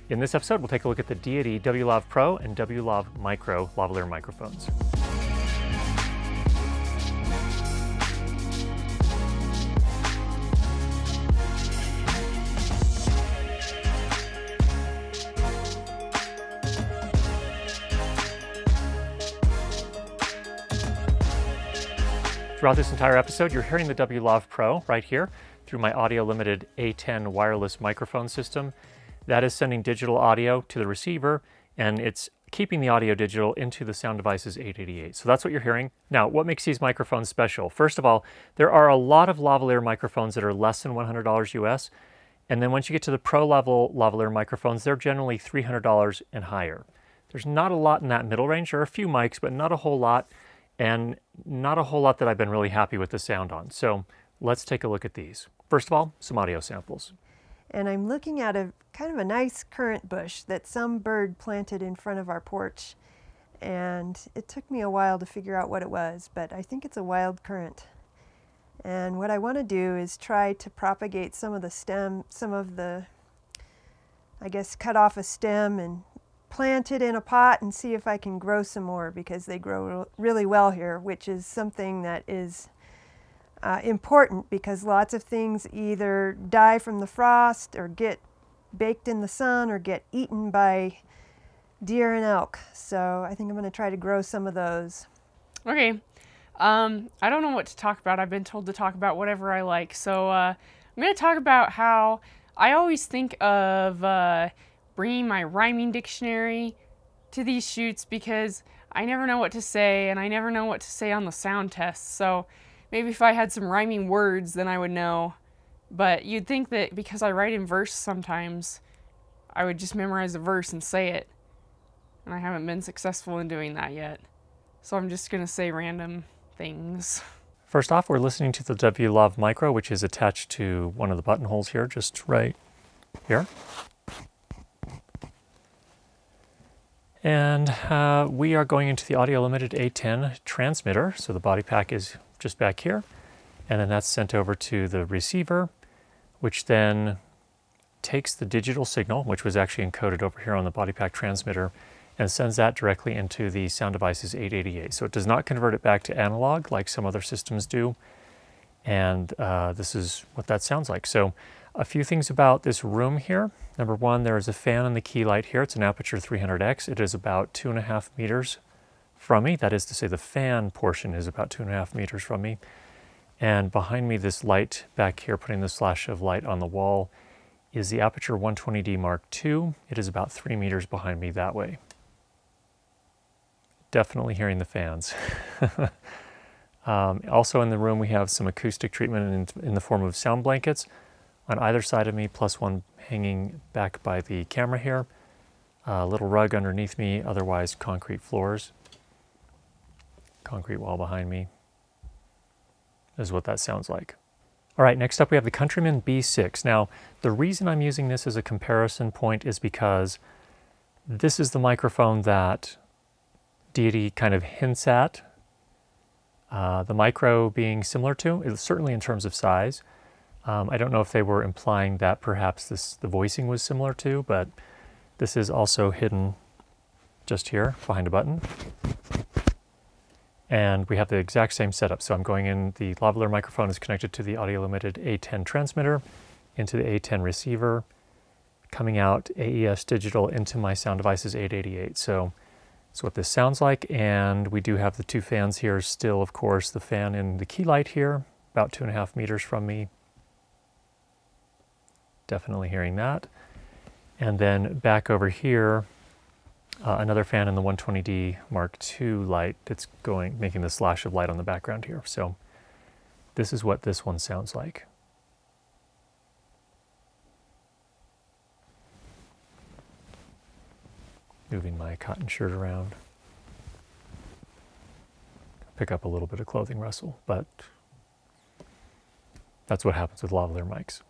In this episode, we'll take a look at the Deity WLav Pro and WLav Micro lavalier microphones. Throughout this entire episode, you're hearing the WLav Pro right here through my Audio Limited A10 wireless microphone system. That is sending digital audio to the receiver, and it's keeping the audio digital into the Sound Devices 888. So that's what you're hearing. Now, what makes these microphones special? First of all, there are a lot of lavalier microphones that are less than $100 US, and then once you get to the pro level lavalier microphones, they're generally $300 and higher. There's not a lot in that middle range. There are a few mics, but not a whole lot. And not a whole lot that I've been really happy with the sound on. So let's take a look at these. First of all, some audio samples. And I'm looking at a kind of a nice currant bush that some bird planted in front of our porch. And it took me a while to figure out what it was, but I think it's a wild currant. And what I want to do is try to propagate some of the stem, cut off a stem and plant it in a pot and see if I can grow some more, because they grow really well here, which is something that is important, because lots of things either die from the frost or get baked in the sun or get eaten by deer and elk. So I think I'm going to try to grow some of those. Okay. I don't know what to talk about. I've been told to talk about whatever I like. So I'm going to talk about how I always think of bringing my rhyming dictionary to these shoots, because I never know what to say, and I never know what to say on the sound test. So maybe if I had some rhyming words, then I would know. But you'd think that because I write in verse sometimes, I would just memorize a verse and say it. And I haven't been successful in doing that yet. So I'm just going to say random things. First off, we're listening to the WLav Micro, which is attached to one of the buttonholes here, just right here. And we are going into the Audio Limited A10 transmitter. So the body pack is just back here. And then that's sent over to the receiver, which then takes the digital signal, which was actually encoded over here on the body pack transmitter, and sends that directly into the Sound Devices 888. So it does not convert it back to analog like some other systems do. And this is what that sounds like. So a few things about this room here. Number one, there is a fan in the key light here. It's an Aputure 300X. It is about 2.5 meters from me. That is to say, the fan portion is about 2.5 meters from me. And behind me, this light back here, putting this flash of light on the wall, is the Aputure 120D Mark II. It is about 3 meters behind me that way. Definitely hearing the fans. Also in the room, we have some acoustic treatment in the form of sound blankets on either side of me, plus one hanging back by the camera here. A little rug underneath me, otherwise concrete floors. Concrete wall behind me is what that sounds like. All right, next up we have the Countryman B6. Now, the reason I'm using this as a comparison point is because this is the microphone that Deity kind of hints at the Micro being similar to, certainly in terms of size. I don't know if they were implying that perhaps the voicing was similar to, but this is also hidden just here behind a button. And we have the exact same setup. So I'm going in, the lavalier microphone is connected to the Audio Limited A10 transmitter, into the A10 receiver, coming out AES digital into my Sound Devices 888. So that's what this sounds like. And we do have the two fans here still, of course, the fan in the key light here, about 2.5 meters from me. Definitely hearing that. And then back over here, another fan in the 120D Mark II light that's making this flash of light on the background here. So this is what this one sounds like. Moving my cotton shirt around. Pick up a little bit of clothing rustle, but that's what happens with lavalier mics.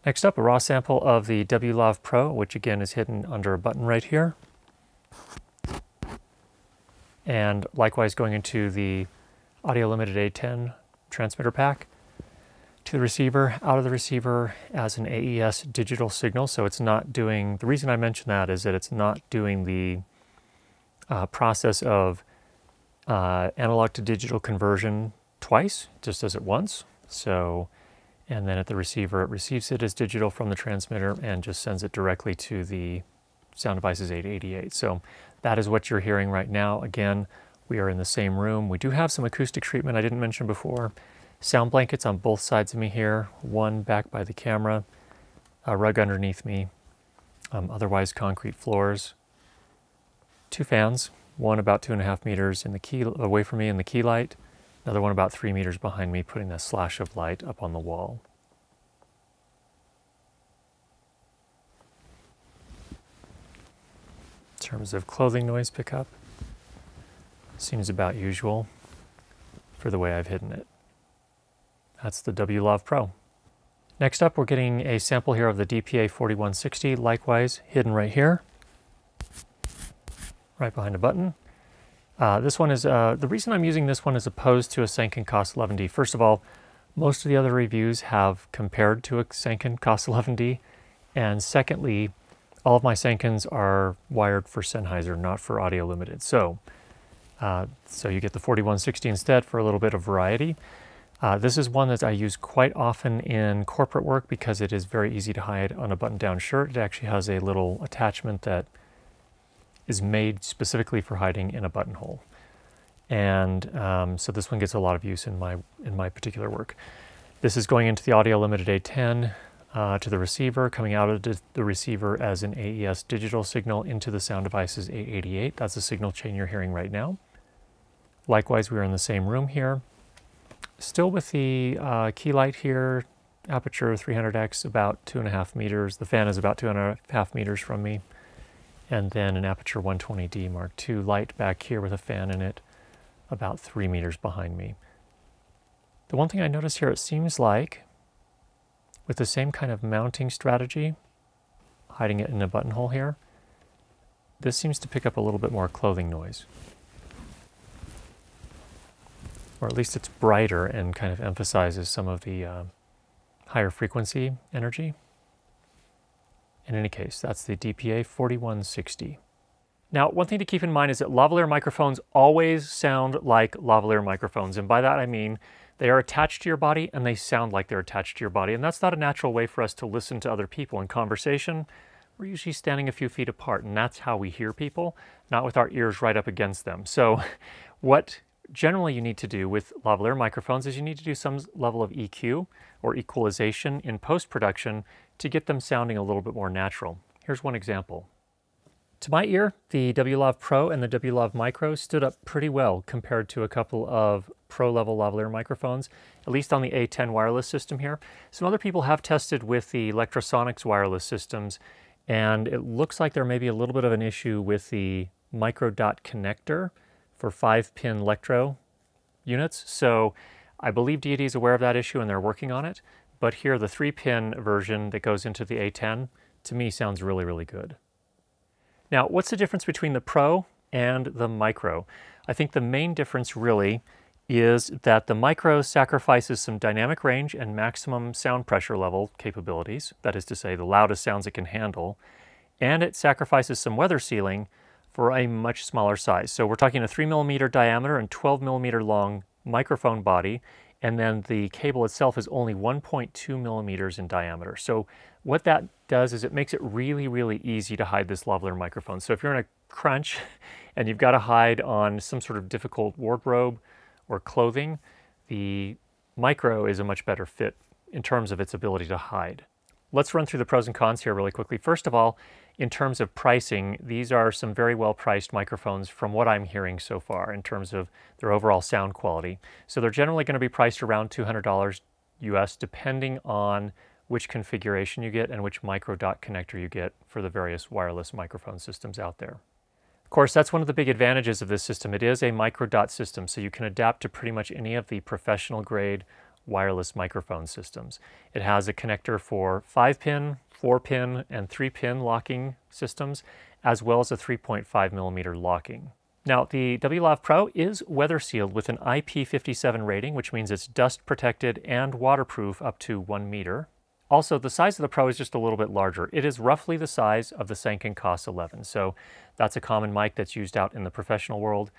Next up, a raw sample of the WLav Pro, which again is hidden under a button right here. And likewise going into the Audio Limited A10 transmitter pack. into the receiver, out of the receiver as an AES digital signal. So it's not doing, the reason I mention that is that it's not doing the process of analog to digital conversion twice, it just does it once. So, and then at the receiver, it receives it as digital from the transmitter and just sends it directly to the Sound Devices 888. So that is what you're hearing right now. Again, we are in the same room. We do have some acoustic treatment I didn't mention before. Sound blankets on both sides of me here, one back by the camera, a rug underneath me, otherwise concrete floors. 2 fans, one about 2.5 meters in the key away from me in the key light, another one about 3 meters behind me, putting a slash of light up on the wall. In terms of clothing noise pickup, seems about usual for the way I've hidden it. That's the WLAV Pro. Next up, we're getting a sample here of the DPA 4160, likewise hidden right here, right behind a button. This one is, the reason I'm using this one as opposed to a Sanken COS 11D, first of all, most of the other reviews have compared to a Sanken COS 11D, and secondly, all of my Sankens are wired for Sennheiser, not for Audio Limited. So you get the 4160 instead for a little bit of variety. This is one that I use quite often in corporate work because it is very easy to hide on a button-down shirt. It actually has a little attachment that is made specifically for hiding in a buttonhole. And so this one gets a lot of use in my particular work. This is going into the Audio Limited A10 to the receiver, coming out of the receiver as an AES digital signal into the Sound Devices 888. That's the signal chain you're hearing right now. Likewise, we're in the same room here. Still with the key light here, aperture 300x, about 2.5 meters. The fan is about 2.5 meters from me. And then an aperture 120D Mark II light back here with a fan in it, about 3 meters behind me. The one thing I notice here, it seems like, with the same kind of mounting strategy, hiding it in a buttonhole here, this seems to pick up a little bit more clothing noise. Or at least it's brighter and kind of emphasizes some of the higher frequency energy. In any case, that's the DPA 4160. Now, one thing to keep in mind is that lavalier microphones always sound like lavalier microphones. And by that I mean they are attached to your body and they sound like they're attached to your body. And that's not a natural way for us to listen to other people in conversation. We're usually standing a few feet apart, and that's how we hear people, not with our ears right up against them. So what generally you need to do with lavalier microphones is you need to do some level of EQ or equalization in post-production to get them sounding a little bit more natural. Here's one example. To my ear, the WLAV Pro and the WLAV Micro stood up pretty well compared to a couple of pro-level lavalier microphones, at least on the A10 wireless system here. Some other people have tested with the Electrosonics wireless systems, and it looks like there may be a little bit of an issue with the micro dot connector for 5-pin Electro units. So I believe Deity is aware of that issue and they're working on it. But here, the 3-pin version that goes into the A10, to me, sounds really, really good. Now, what's the difference between the Pro and the Micro? I think the main difference really is that the Micro sacrifices some dynamic range and maximum sound pressure level capabilities, that is to say, the loudest sounds it can handle, and it sacrifices some weather sealing for a much smaller size. So we're talking a 3mm diameter and 12mm long microphone body, and then the cable itself is only 1.2 millimeters in diameter. So what that does is it makes it really, really easy to hide this lavalier microphone. So if you're in a crunch and you've got to hide on some sort of difficult wardrobe or clothing, the Micro is a much better fit in terms of its ability to hide. Let's run through the pros and cons here really quickly. First of all, in terms of pricing, these are some very well-priced microphones from what I'm hearing so far in terms of their overall sound quality. So they're generally going to be priced around $200 US, depending on which configuration you get and which micro dot connector you get for the various wireless microphone systems out there. Of course, that's one of the big advantages of this system. It is a micro dot system, so you can adapt to pretty much any of the professional grade wireless microphone systems. It has a connector for 5-pin, 4-pin, and 3-pin locking systems, as well as a 3.5mm locking. Now, the WLAV Pro is weather sealed with an IP57 rating, which means it's dust protected and waterproof up to 1 meter. Also, the size of the Pro is just a little bit larger. It is roughly the size of the Sanken COS 11. So that's a common mic that's used out in the professional world.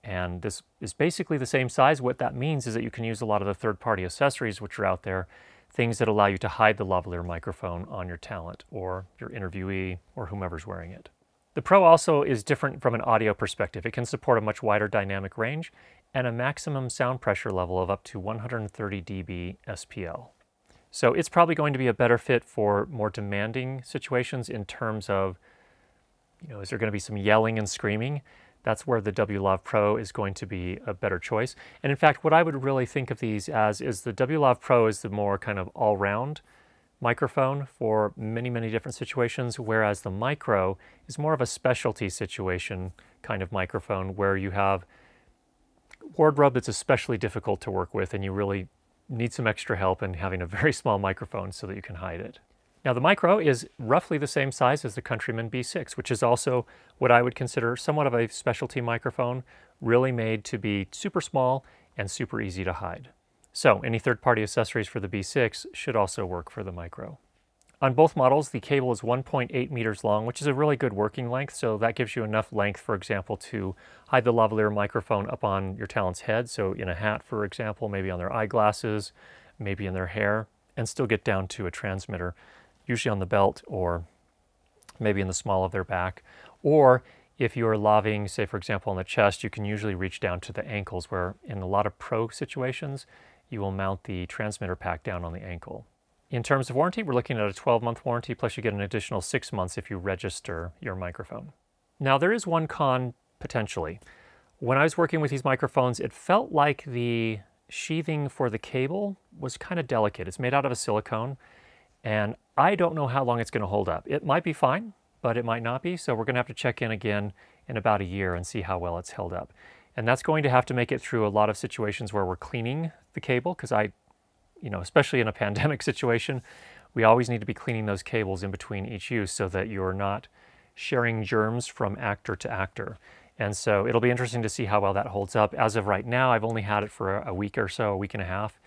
And this is basically the same size. What that means is that you can use a lot of the third-party accessories which are out there, things that allow you to hide the lavalier microphone on your talent or your interviewee or whomever's wearing it. The Pro also is different from an audio perspective. It can support a much wider dynamic range and a maximum sound pressure level of up to 130 dB SPL. So it's probably going to be a better fit for more demanding situations in terms of, is there going to be some yelling and screaming? That's where the WLAV Pro is going to be a better choice. And in fact, what I would really think of these as is the WLAV Pro is the more kind of all-round microphone for many, many different situations, whereas the Micro is more of a specialty situation kind of microphone where you have wardrobe that's especially difficult to work with and you really need some extra help in having a very small microphone so that you can hide it. Now the Micro is roughly the same size as the Countryman B6, which is also what I would consider somewhat of a specialty microphone, really made to be super small and super easy to hide. So any third-party accessories for the B6 should also work for the Micro. On both models, the cable is 1.8 meters long, which is a really good working length, so that gives you enough length, for example, to hide the lavalier microphone up on your talent's head, so in a hat, for example, maybe on their eyeglasses, maybe in their hair, and still get down to a transmitter, usually on the belt or maybe in the small of their back. Or if you're laving, say, for example, on the chest, you can usually reach down to the ankles, where in a lot of Pro situations, you will mount the transmitter pack down on the ankle. In terms of warranty, we're looking at a 12-month warranty, plus you get an additional 6 months if you register your microphone. Now, there is one con, potentially. When I was working with these microphones, it felt like the sheathing for the cable was kind of delicate. It's made out of a silicone, and I don't know how long it's going to hold up. It might be fine, but it might not be, so we're going to have to check in again in about a year and see how well it's held up. And that's going to have to make it through a lot of situations where we're cleaning the cable, because especially in a pandemic situation, we always need to be cleaning those cables in between each use so that you're not sharing germs from actor to actor. And so it'll be interesting to see how well that holds up. As of right now, I've only had it for a week or so, a week and a half,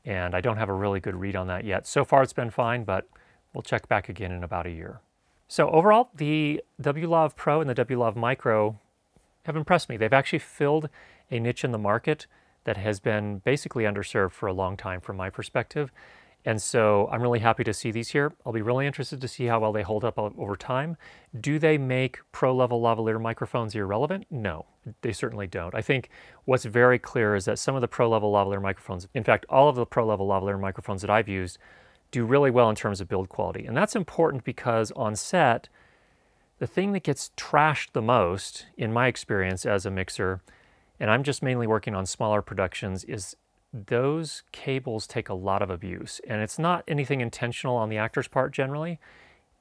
and I don't have a really good read on that yet. So far it's been fine, but we'll check back again in about a year. So overall, the WLAV Pro and the WLAV Micro have impressed me. They've actually filled a niche in the market that has been basically underserved for a long time from my perspective. And so I'm really happy to see these here. I'll be really interested to see how well they hold up over time. Do they make pro-level lavalier microphones irrelevant? No, they certainly don't. I think what's very clear is that some of the pro-level lavalier microphones, in fact, all of the pro-level lavalier microphones that I've used, do really well in terms of build quality. And that's important because on set, the thing that gets trashed the most, in my experience as a mixer, and I'm just mainly working on smaller productions, is those cables take a lot of abuse. And it's not anything intentional on the actor's part generally.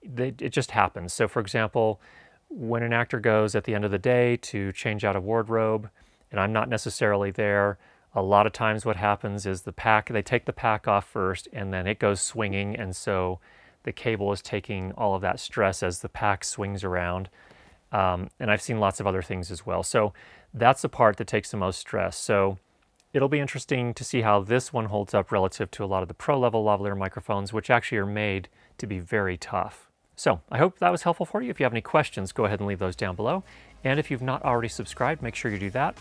It just happens. So for example, when an actor goes at the end of the day to change out a wardrobe, and I'm not necessarily there, a lot of times what happens is they take the pack off first, and then it goes swinging, and so the cable is taking all of that stress as the pack swings around. And I've seen lots of other things as well. So that's the part that takes the most stress. So it'll be interesting to see how this one holds up relative to a lot of the pro-level lavalier microphones, which actually are made to be very tough. So I hope that was helpful for you. If you have any questions, go ahead and leave those down below. And if you've not already subscribed, make sure you do that.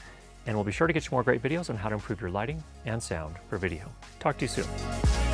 And we'll be sure to get you more great videos on how to improve your lighting and sound for video. Talk to you soon.